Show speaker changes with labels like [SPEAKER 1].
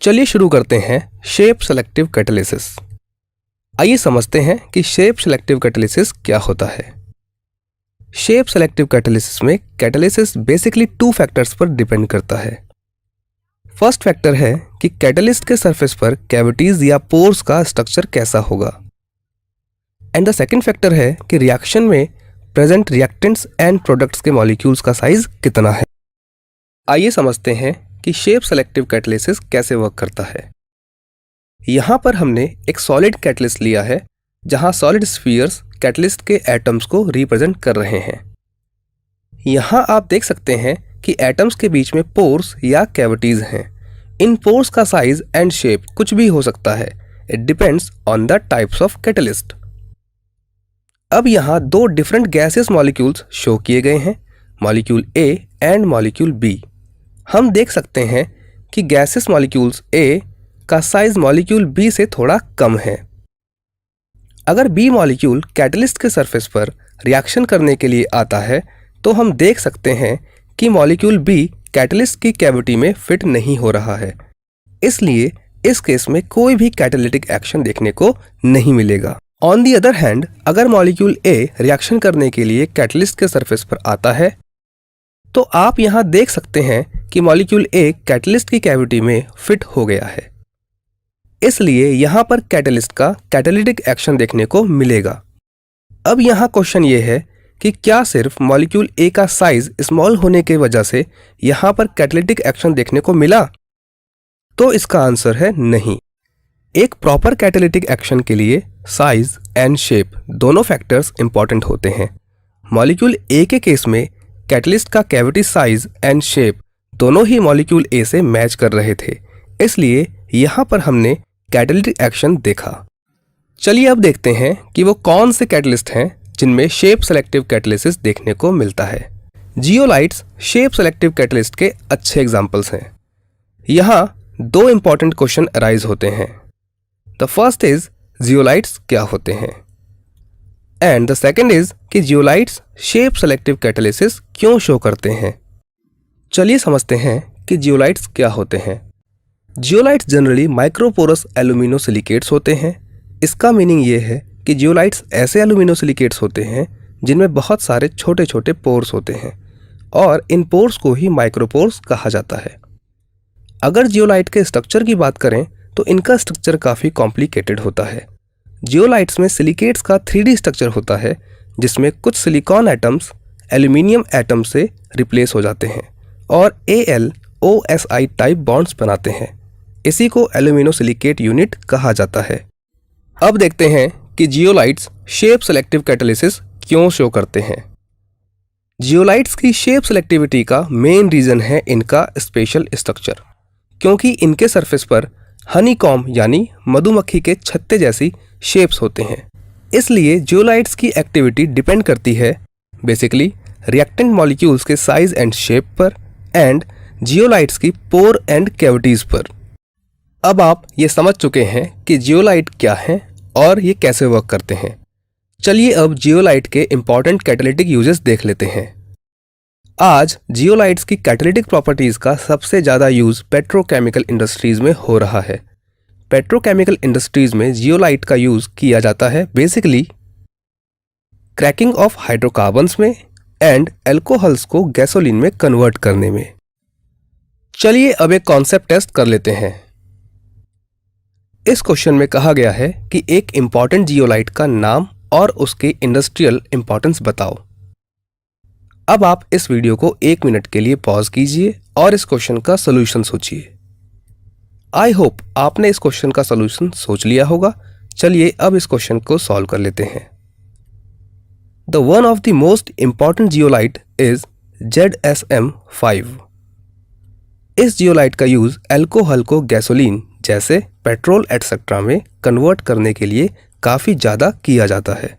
[SPEAKER 1] चलिए शुरू करते हैं शेप सेलेक्टिव कैटालिसिस। आइए समझते हैं कि शेप सेलेक्टिव कैटालिसिस क्या होता है। शेप सेलेक्टिव कैटालिसिस में कैटालिसिस बेसिकली 2 फैक्टर्स पर डिपेंड करता है। फर्स्ट फैक्टर है कि कैटालिस्ट के सरफेस पर कैविटीज या पोर्स का स्ट्रक्चर कैसा होगा, एंड द सेकंड फैक्टर है कि रिएक्शन में प्रेजेंट रिएक्टेंट्स एंड प्रोडक्ट्स के मॉलिक्यूल्स का साइज कितना है। आइए समझते हैं कि शेप सेलेक्टिव कैटालिसिस कैसे वर्क करता है। यहाँ पर हमने एक सॉलिड कैटलिस्ट लिया है जहाँ सॉलिड स्फीयर्स कैटलिस्ट के एटम्स को रिप्रेजेंट कर रहे हैं। यहाँ आप देख सकते हैं कि एटम्स के बीच में पोर्स या कैविटीज हैं। इन पोर्स का साइज एंड शेप कुछ भी हो सकता है, it depends on the types of catalyst. अब यहाँ 2 डिफरेंट गैसियस मॉलिक्यूल्स शो किए गए हैं, molecule A and molecule B. हम देख सकते हैं कि गैसियस मॉलिक्यूल्स ए का साइज मॉलिक्यूल बी से थोड़ा कम है। अगर बी मॉलिक्यूल कैटलिस्ट के सरफेस पर रिएक्शन करने के लिए आता है तो हम देख सकते हैं कि मॉलिक्यूल बी कैटलिस्ट की कैविटी में फिट नहीं हो रहा है, इसलिए इस केस में कोई भी कैटालिटिक एक्शन देखने को नहीं मिलेगा। ऑन दी अदर हैंड, अगर मॉलिक्यूल ए रिएक्शन करने के लिए कैटलिस्ट के सरफेस पर आता है तो आप यहां देख सकते हैं कि मॉलिक्यूल ए कैटलिस्ट की कैविटी में फिट हो गया है, इसलिए यहां पर कैटलिस्ट का कैटालिटिक एक्शन देखने को मिलेगा। अब यहां क्वेश्चन ये है कि क्या सिर्फ मॉलिक्यूल ए का साइज स्मॉल होने की वजह से यहां पर कैटालिटिक एक्शन देखने को मिला? तो इसका आंसर है नहीं। एक प्रॉपर कैटालिटिक एक्शन के लिए साइज एंड शेप दोनों फैक्टर्स इंपॉर्टेंट होते हैं। मॉलिक्यूल ए के केस में कैटलिस्ट का कैविटी साइज एंड शेप दोनों ही मॉलिक्यूल ए से मैच कर रहे थे, इसलिए यहां पर हमने कैटालिटिक एक्शन देखा। चलिए अब देखते हैं कि वो कौन से कैटलिस्ट हैं जिनमें शेप सेलेक्टिव कैटालिसिस देखने को मिलता है। जियोलाइट्स शेप सेलेक्टिव कैटालिस्ट के अच्छे एग्जांपल्स हैं। यहाँ 2 इंपॉर्टेंट क्वेश्चन अराइज होते हैं। द फर्स्ट इज जियोलाइट्स क्या होते हैं, एंड द सेकेंड इज कि जियोलाइट्स शेप सेलेक्टिव कैटालिसिस क्यों शो करते हैं। चलिए समझते हैं कि जियोलाइट्स क्या होते हैं। जियोलाइट्स जनरली माइक्रोपोरस एल्यूमिनोसिलिकेट्स होते हैं। इसका मीनिंग ये है कि जियोलाइट्स ऐसे एल्यूमिनोसिलिकेट्स होते हैं जिनमें बहुत सारे छोटे छोटे पोर्स होते हैं और इन पोर्स को ही माइक्रोपोर्स कहा जाता है। अगर जियोलाइट के स्ट्रक्चर की बात करें तो इनका स्ट्रक्चर काफ़ी कॉम्प्लिकेटेड होता है। जियोलाइट्स में सिलिकेट्स का 3D स्ट्रक्चर होता है जिसमें कुछ सिलिकॉन एटम्स एल्यूमिनियम एटम से रिप्लेस हो जाते हैं और AlOSI टाइप बॉन्ड्स बनाते हैं। इसी को एल्यूमिनोसिलिकेट यूनिट कहा जाता है। अब देखते हैं कि जियोलाइट्स शेप सेलेक्टिव कैटालिसिस क्यों शो करते हैं। जियोलाइट्स की शेप सेलेक्टिविटी का मेन रीजन है इनका स्पेशल स्ट्रक्चर, क्योंकि इनके सरफेस पर हनीकॉम्ब यानी मधुमक्खी के छत्ते जैसी शेप्स होते हैं। इसलिए जियोलाइट्स की एक्टिविटी डिपेंड करती है बेसिकली रिएक्टेंट मॉलिक्यूल्स के साइज एंड शेप पर एंड जियोलाइट्स की पोर एंड कैविटीज पर। अब आप ये समझ चुके हैं कि जियोलाइट क्या है और ये कैसे वर्क करते हैं। चलिए अब जियोलाइट के इंपॉर्टेंट कैटालिटिक यूजेस देख लेते हैं। आज जियोलाइट्स की कैटालिटिक प्रॉपर्टीज का सबसे ज़्यादा यूज पेट्रोकेमिकल इंडस्ट्रीज में हो रहा है। पेट्रोकेमिकल इंडस्ट्रीज में जियोलाइट का यूज किया जाता है बेसिकली क्रैकिंग ऑफ हाइड्रोकार्बन्स में एंड एल्कोहल्स को गैसोलीन में कन्वर्ट करने में। चलिए अब एक कॉन्सेप्ट टेस्ट कर लेते हैं। इस क्वेश्चन में कहा गया है कि एक इंपॉर्टेंट जियोलाइट का नाम और उसके इंडस्ट्रियल इंपॉर्टेंस बताओ। अब आप इस वीडियो को 1 मिनट के लिए पॉज कीजिए और इस क्वेश्चन का सॉल्यूशन सोचिए। आई होप आपने इस क्वेश्चन का सॉल्यूशन सोच लिया होगा। चलिए अब इस क्वेश्चन को सॉल्व कर लेते हैं। The one of the most important zeolite is ZSM5। इस जियोलाइट का यूज एल्कोहल को गैसोलीन जैसे पेट्रोल एटसेट्रा में कन्वर्ट करने के लिए काफ़ी ज़्यादा किया जाता है।